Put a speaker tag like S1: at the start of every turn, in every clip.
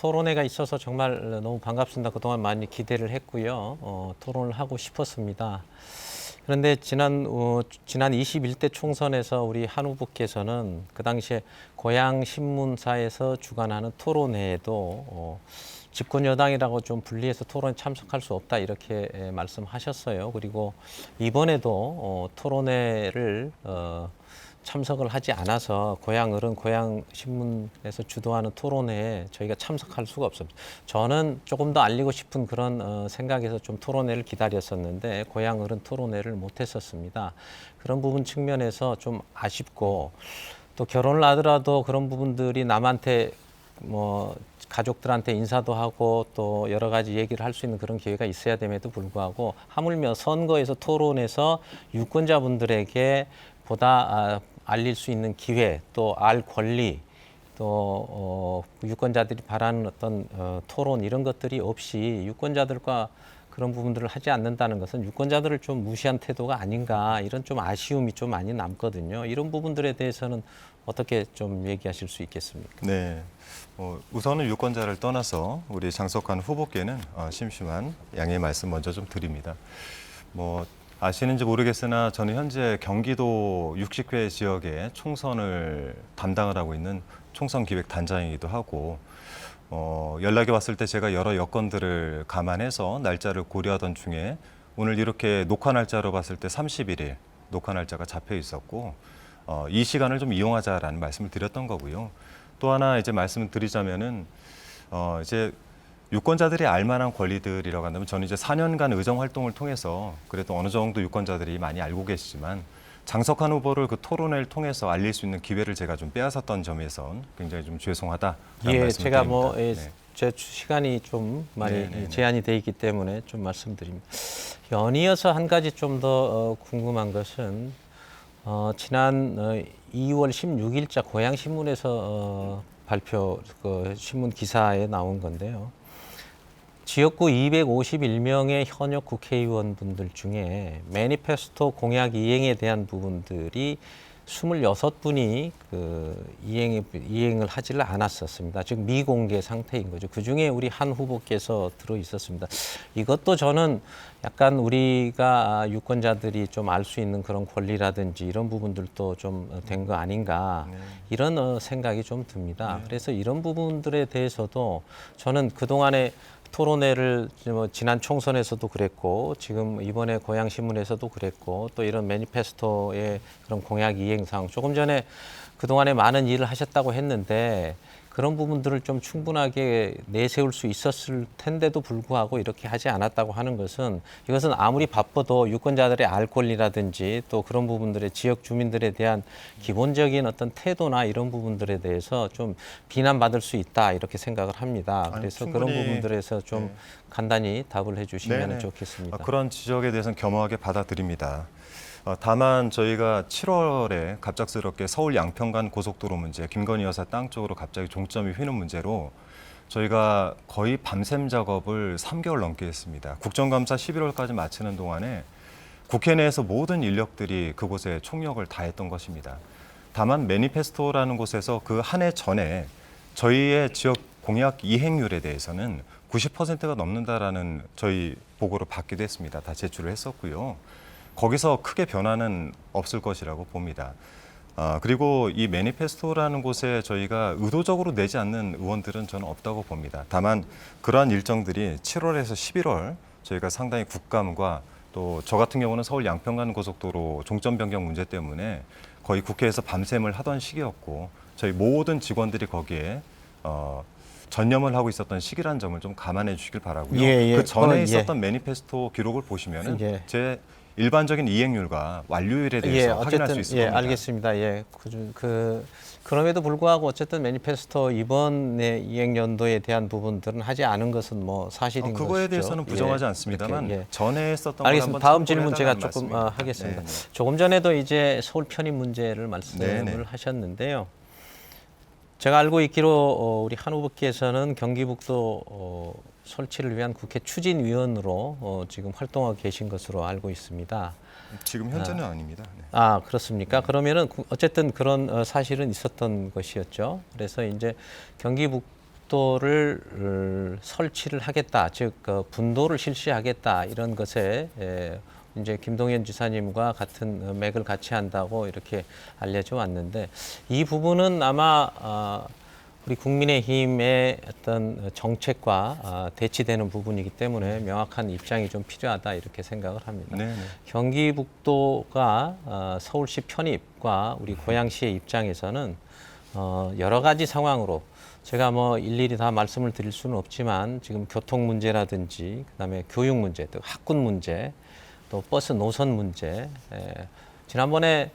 S1: 토론회가 있어서 정말 너무 반갑습니다. 그동안 많이 기대를 했고요. 토론을 하고 싶었습니다. 그런데 지난 21대 총선에서 우리 한 후보께서는 그 당시에 고향신문사에서 주관하는 토론회에도 집권 여당이라고 좀 분리해서 토론에 참석할 수 없다 이렇게 말씀하셨어요. 그리고 이번에도 토론회를 참석을 하지 않아서 고향 신문에서 주도하는 토론회에 저희가 참석할 수가 없습니다. 저는 조금 더 알리고 싶은 그런 생각에서 좀 토론회를 기다렸었는데 고향 토론회를 못했었습니다. 그런 부분 측면에서 좀 아쉽고 또 결혼을 하더라도 그런 부분들이 남한테 뭐 가족들한테 인사도 하고 또 여러 가지 얘기를 할 수 있는 그런 기회가 있어야 됨에도 불구하고 하물며 선거에서 토론해서 유권자분들에게 보다 알릴 수 있는 기회 또 알 권리 또 유권자들이 바라는 어떤 토론 이런 것들이 없이 유권자들과 그런 부분들을 하지 않는다는 것은 유권자들을 좀 무시한 태도가 아닌가 이런 좀 아쉬움이 좀 많이 남거든요. 이런 부분들에 대해서는 어떻게 좀 얘기하실 수 있겠습니까?
S2: 네. 우선은 유권자를 떠나서 우리 장석환 후보께는 심심한 양해의 말씀 먼저 좀 드립니다. 아시는지 모르겠으나 저는 현재 경기도 60회 지역의 총선을 담당을 하고 있는 총선기획단장이기도 하고 연락이 왔을 때 제가 여러 여건들을 감안해서 날짜를 고려하던 중에 오늘 이렇게 녹화 날짜로 봤을 때 31일 녹화 날짜가 잡혀 있었고 이 시간을 좀 이용하자라는 말씀을 드렸던 거고요. 또 하나 이제 말씀을 드리자면은 이제 유권자들이 알만한 권리들이라고 한다면 저는 이제 4년간 의정 활동을 통해서 그래도 어느 정도 유권자들이 많이 알고 계시지만 장석환 후보를 그 토론회를 통해서 알릴 수 있는 기회를 제가 좀 빼앗았던 점에선 굉장히 좀 죄송하다라는 말씀을
S1: 제가
S2: 드립니다.
S1: 제 시간이 좀 많이
S2: 네네네.
S1: 제한이 돼 있기 때문에 좀 말씀드립니다. 연이어서 한 가지 좀 더 궁금한 것은 지난 2월 16일자 고향신문에서 발표 신문 기사에 나온 건데요. 지역구 251명의 현역 국회의원분들 중에 매니페스토 공약 이행에 대한 부분들이 26분이 이행을 하지를 않았었습니다. 즉 미공개 상태인 거죠. 그중에 우리 한 후보께서 들어 있었습니다. 이것도 저는 약간 우리가 유권자들이 좀 알 수 있는 그런 권리라든지 이런 부분들도 좀 된 거 아닌가 이런 생각이 좀 듭니다. 그래서 이런 부분들에 대해서도 저는 그동안에 토론회를 지난 총선에서도 그랬고 지금 이번에 고향신문에서도 그랬고 또 이런 매니페스토의 그런 공약 이행상 조금 전에 그동안에 많은 일을 하셨다고 했는데 그런 부분들을 좀 충분하게 내세울 수 있었을 텐데도 불구하고 이렇게 하지 않았다고 하는 것은 이것은 아무리 바빠도 유권자들의 알 권리라든지 또 그런 부분들의 지역 주민들에 대한 기본적인 어떤 태도나 이런 부분들에 대해서 좀 비난받을 수 있다 이렇게 생각을 합니다. 그래서 그런 부분들에서 좀 간단히 답을 해주시면 좋겠습니다.
S2: 그런 지적에 대해서는 겸허하게 받아들입니다. 다만 저희가 7월에 갑작스럽게 서울 양평간 고속도로 문제, 김건희 여사 땅 쪽으로 갑자기 종점이 휘는 문제로 저희가 거의 밤샘 작업을 3개월 넘게 했습니다. 국정감사 11월까지 마치는 동안에 국회 내에서 모든 인력들이 그곳에 총력을 다했던 것입니다. 다만 매니페스토라는 곳에서 그 한 해 전에 저희의 지역 공약 이행률에 대해서는 90%가 넘는다라는 저희 보고를 받기도 했습니다. 다 제출을 했었고요. 거기서 크게 변화는 없을 것이라고 봅니다. 그리고 이 매니페스토라는 곳에 저희가 의도적으로 내지 않는 의원들은 저는 없다고 봅니다. 다만 그러한 일정들이 7월에서 11월 저희가 상당히 국감과 또 저 같은 경우는 서울 양평간 고속도로 종점 변경 문제 때문에 거의 국회에서 밤샘을 하던 시기였고 저희 모든 직원들이 거기에 전념을 하고 있었던 시기란 점을 좀 감안해 주시길 바라고요. 그 전에 있었던 매니페스토 기록을 보시면은 제 일반적인 이행률과 완료율에 대해서 확인할 수 있을 겁니다.
S1: 알겠습니다. 그럼에도 불구하고 어쨌든 매니페스토 이번에 이행 연도에 대한 부분들은 하지 않은 것은 뭐 사실인 것이죠.
S2: 그거에 대해서는 부정하지 않습니다만 전에 했었던
S1: 알겠습니다. 다음 질문 제가 조금 하겠습니다. 조금 전에도 이제 서울 편입 문제를 말씀을 하셨는데요. 제가 알고 있기로 우리 한 후보께서는 경기북도 설치를 위한 국회 추진위원으로 지금 활동하고 계신 것으로 알고 있습니다.
S2: 지금 현재는 아닙니다.
S1: 그렇습니까? 그러면은 어쨌든 그런 사실은 있었던 것이었죠. 그래서 이제 경기북도 북도를 설치를 하겠다, 즉 분도를 실시하겠다 이런 것에 이제 김동연 지사님과 같은 맥을 같이 한다고 이렇게 알려져 왔는데 이 부분은 아마 우리 국민의힘의 어떤 정책과 대치되는 부분이기 때문에 명확한 입장이 좀 필요하다 이렇게 생각을 합니다.
S2: 네, 네.
S1: 경기북도가 서울시 편입과 우리 고양시의 입장에서는 여러 가지 상황으로 제가 뭐 일일이 다 말씀을 드릴 수는 없지만 지금 교통 문제라든지 그다음에 교육 문제, 또 학군 문제, 또 버스 노선 문제, 지난번에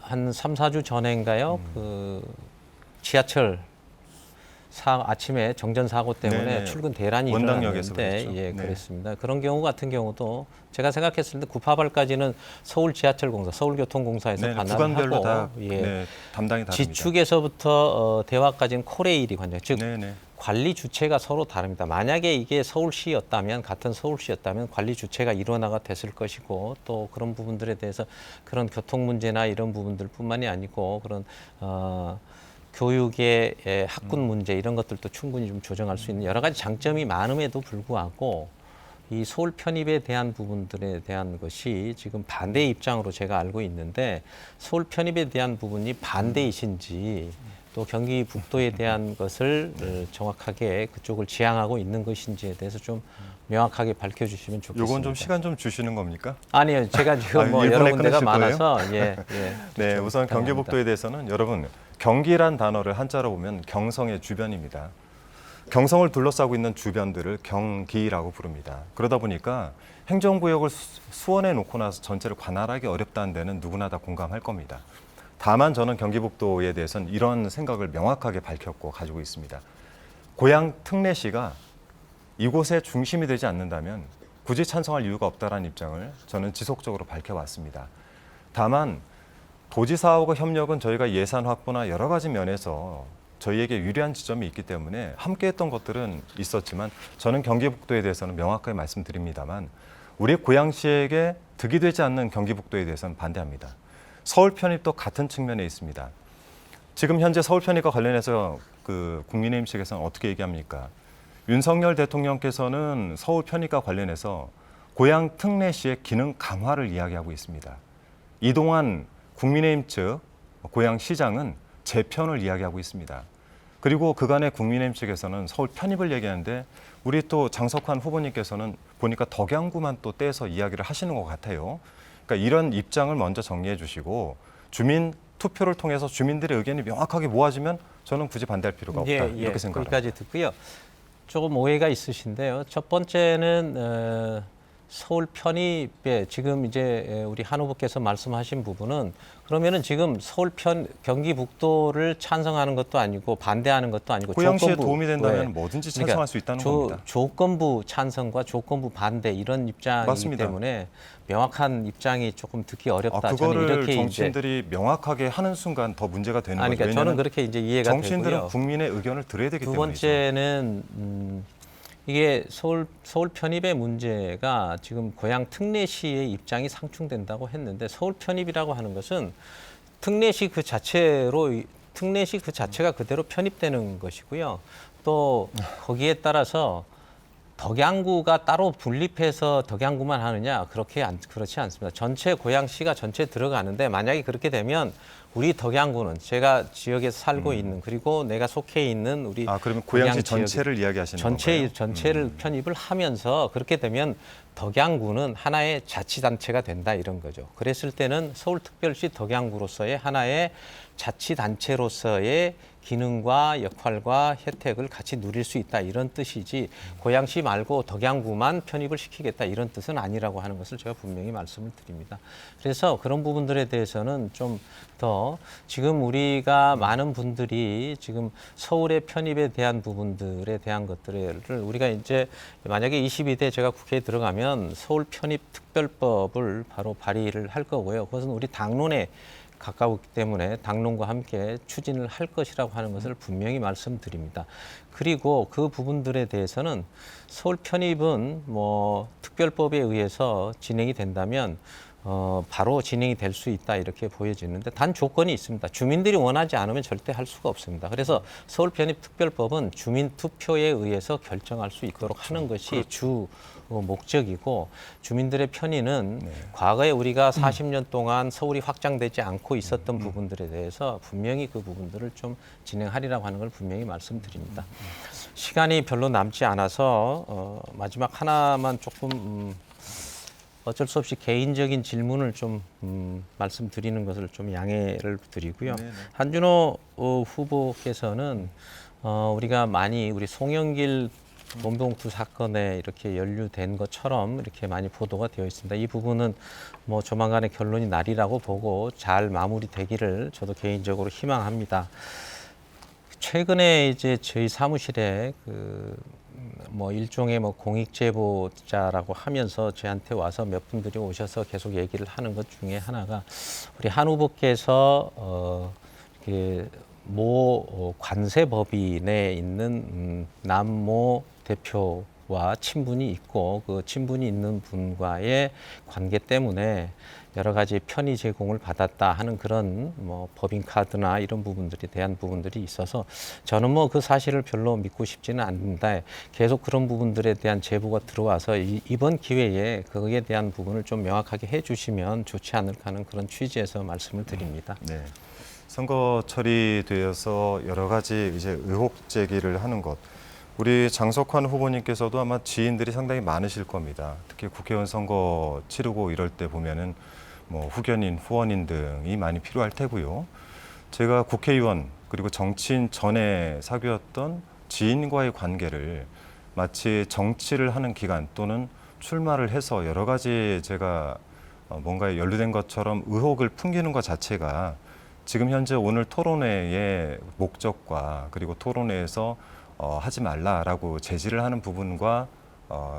S1: 한 3, 4주 전인가요? 그 지하철 아침에 정전 사고 때문에
S2: 네네.
S1: 출근 대란이
S2: 원당역에서
S1: 일어났는데
S2: 그랬죠.
S1: 예,
S2: 네.
S1: 그랬습니다. 그런 경우 같은 경우도 제가 생각했을 때 구파발까지는 서울 지하철공사, 서울교통공사에서
S2: 네,
S1: 관할을
S2: 구간별로
S1: 하고
S2: 다
S1: 예,
S2: 네, 담당이 다릅니다.
S1: 지축에서부터 대화까지는 코레일이 관장, 즉
S2: 네, 네.
S1: 관리 주체가 서로 다릅니다. 만약에 이게 서울시였다면 같은 서울시였다면 관리 주체가 일원화가 됐을 것이고 또 그런 부분들에 대해서 그런 교통 문제나 이런 부분들뿐만이 아니고 그런 교육의 학군 문제 이런 것들도 충분히 좀 조정할 수 있는 여러 가지 장점이 많음에도 불구하고 이 서울 편입에 대한 부분들에 대한 것이 지금 반대 입장으로 제가 알고 있는데 서울 편입에 대한 부분이 반대이신지 또 경기 북도에 대한 것을 정확하게 그쪽을 지향하고 있는 것인지에 대해서 좀 명확하게 밝혀주시면 좋겠습니다.
S2: 요건 좀 시간 좀 주시는 겁니까?
S1: 아니요, 제가 지금 뭐
S2: 일본에
S1: 여러 군데가
S2: 끊으실 거예요?
S1: 많아서 예.
S2: 네,
S1: 좀
S2: 우선
S1: 부탁합니다.
S2: 경기북도에 대해서는 여러분 경기란 단어를 한자로 보면 경성의 주변입니다. 경성을 둘러싸고 있는 주변들을 경기라고 부릅니다. 그러다 보니까 행정구역을 수원에 놓고 나서 전체를 관할하기 어렵다는 데는 누구나 다 공감할 겁니다. 다만 저는 경기북도에 대해서는 이런 생각을 명확하게 밝혔고 가지고 있습니다. 고향 특례시가 이곳의 중심이 되지 않는다면 굳이 찬성할 이유가 없다라는 입장을 저는 지속적으로 밝혀왔습니다. 다만 도지사하고 협력은 저희가 예산 확보나 여러 가지 면에서 저희에게 유리한 지점이 있기 때문에 함께했던 것들은 있었지만 저는 경기북도에 대해서는 명확하게 말씀드립니다만 우리 고양시에게 득이 되지 않는 경기북도에 대해서는 반대합니다. 서울 편입도 같은 측면에 있습니다. 지금 현재 서울 편입과 관련해서 그 국민의힘 측에서는 어떻게 얘기합니까? 윤석열 대통령께서는 서울 편입과 관련해서 고양 특례시의 기능 강화를 이야기하고 있습니다. 이동환 국민의힘 측 고양시장은 재편을 이야기하고 있습니다. 그리고 그간의 국민의힘 측에서는 서울 편입을 얘기하는데 우리 또 장석환 후보님께서는 보니까 덕양구만 또 떼서 이야기를 하시는 것 같아요. 그러니까 이런 입장을 먼저 정리해 주시고 주민 투표를 통해서 주민들의 의견이 명확하게 모아지면 저는 굳이 반대할 필요가 없다 이렇게 생각합니다.
S1: 거기까지 듣고요. 조금 오해가 있으신데요. 첫 번째는 서울 편입에 지금 이제 우리 한 후보께서 말씀하신 부분은 그러면은 지금 경기 북도를 찬성하는 것도 아니고 반대하는 것도 아니고
S2: 고양시에 도움이 된다면 뭐든지 찬성할 수 있다는 겁니다.
S1: 조건부 찬성과 조건부 반대 이런 입장이기
S2: 맞습니다.
S1: 때문에 명확한 입장이 조금 듣기 어렵다. 저는
S2: 그거를
S1: 이렇게
S2: 정치인들이 명확하게 하는 순간 더 문제가 되는 거죠.
S1: 그러니까 저는 그렇게 이제 이해가
S2: 정치인들은
S1: 되고요.
S2: 국민의 의견을 들어야 되기
S1: 두
S2: 때문이죠.
S1: 번째는 이게 서울 편입의 문제가 지금 고양 특례시의 입장이 상충된다고 했는데 서울 편입이라고 하는 것은 특례시 그 자체가 그대로 편입되는 것이고요. 또 거기에 따라서 덕양구가 따로 분립해서 덕양구만 하느냐 그렇지 않습니다. 전체 고양시가 전체 들어가는데 만약에 그렇게 되면 우리 덕양구는 제가 지역에서 살고 있는 그리고 내가 속해 있는 우리
S2: 그러면 고양시
S1: 덕양
S2: 전체를 이야기하시는 건가요?
S1: 전체를 편입을 하면서 그렇게 되면 덕양구는 하나의 자치단체가 된다 이런 거죠. 그랬을 때는 서울특별시 덕양구로서의 하나의 자치단체로서의 기능과 역할과 혜택을 같이 누릴 수 있다 이런 뜻이지 고양시 말고 덕양구만 편입을 시키겠다 이런 뜻은 아니라고 하는 것을 제가 분명히 말씀을 드립니다. 그래서 그런 부분들에 대해서는 좀 더 지금 우리가 많은 분들이 지금 서울의 편입에 대한 부분들에 대한 것들을 우리가 이제 만약에 22대 제가 국회에 들어가면 서울 편입 특별법을 바로 발의를 할 거고요. 그것은 우리 당론에 가까웠기 때문에 당론과 함께 추진을 할 것이라고 하는 것을 분명히 말씀드립니다. 그리고 그 부분들에 대해서는 서울 편입은 뭐 특별법에 의해서 진행이 된다면 바로 진행이 될 수 있다 이렇게 보여지는데 단 조건이 있습니다. 주민들이 원하지 않으면 절대 할 수가 없습니다. 그래서 서울편입특별법은 주민 투표에 의해서 결정할 수 있도록 하는 것이 주 목적이고 주민들의 편의는 과거에 우리가 40년 동안 서울이 확장되지 않고 있었던 부분들에 대해서 분명히 그 부분들을 좀 진행하리라고 하는 걸 분명히 말씀드립니다. 시간이 별로 남지 않아서 마지막 하나만 조금 어쩔 수 없이 개인적인 질문을 좀 말씀드리는 것을 좀 양해를 드리고요.
S2: 네네.
S1: 한준호 후보께서는 우리가 많이 우리 송영길 돈봉투 사건에 이렇게 연루된 것처럼 이렇게 많이 보도가 되어 있습니다. 이 부분은 뭐 조만간에 결론이 나리라고 보고 잘 마무리되기를 저도 개인적으로 희망합니다. 최근에 이제 저희 사무실에 뭐 일종의 뭐 공익 제보자라고 하면서 저한테 와서 몇 분들이 오셔서 계속 얘기를 하는 것 중에 하나가 우리 한 후보께서 이렇게 모 관세법인에 있는 남모 대표와 친분이 있고 그 친분이 있는 분과의 관계 때문에 여러 가지 편의 제공을 받았다 하는 그런 뭐 법인카드나 이런 부분들에 대한 부분들이 있어서 저는 뭐 그 사실을 별로 믿고 싶지는 않는데 계속 그런 부분들에 대한 제보가 들어와서 이번 기회에 거기에 대한 부분을 좀 명확하게 해주시면 좋지 않을까 하는 그런 취지에서 말씀을 드립니다.
S2: 네. 선거 처리되어서 여러 가지 이제 의혹 제기를 하는 것. 우리 장석환 후보님께서도 아마 지인들이 상당히 많으실 겁니다. 특히 국회의원 선거 치르고 이럴 때 보면은 뭐 후견인, 후원인 등이 많이 필요할 테고요. 제가 국회의원 그리고 정치인 전에 사귀었던 지인과의 관계를 마치 정치를 하는 기간 또는 출마를 해서 여러 가지 제가 뭔가에 연루된 것처럼 의혹을 풍기는 것 자체가 지금 현재 오늘 토론회의 목적과 그리고 토론회에서 하지 말라라고 제지를 하는 부분과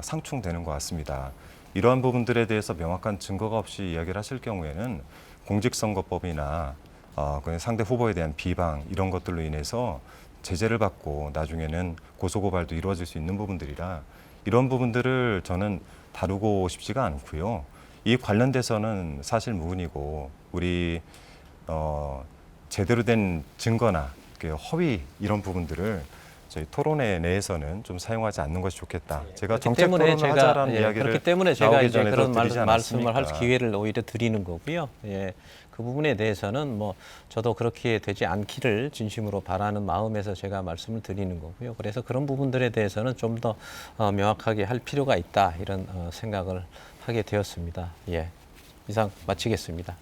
S2: 상충되는 것 같습니다. 이러한 부분들에 대해서 명확한 증거가 없이 이야기를 하실 경우에는 공직선거법이나 그 상대 후보에 대한 비방 이런 것들로 인해서 제재를 받고 나중에는 고소고발도 이루어질 수 있는 부분들이라 이런 부분들을 저는 다루고 싶지가 않고요. 이 관련돼서는 사실 무근이고 우리 제대로 된 증거나 허위 이런 부분들을 저희 토론회 내에서는 좀 사용하지 않는 것이 좋겠다. 제가 정책 토론을 하자라는 이야기를
S1: 그렇기 때문에 제가 이제 그런
S2: 드리지
S1: 말씀을 할
S2: 않았습니까?
S1: 기회를 오히려 드리는 거고요. 예, 그 부분에 대해서는 뭐 저도 그렇게 되지 않기를 진심으로 바라는 마음에서 제가 말씀을 드리는 거고요. 그래서 그런 부분들에 대해서는 좀 더 명확하게 할 필요가 있다 이런 생각을 하게 되었습니다. 예, 이상 마치겠습니다.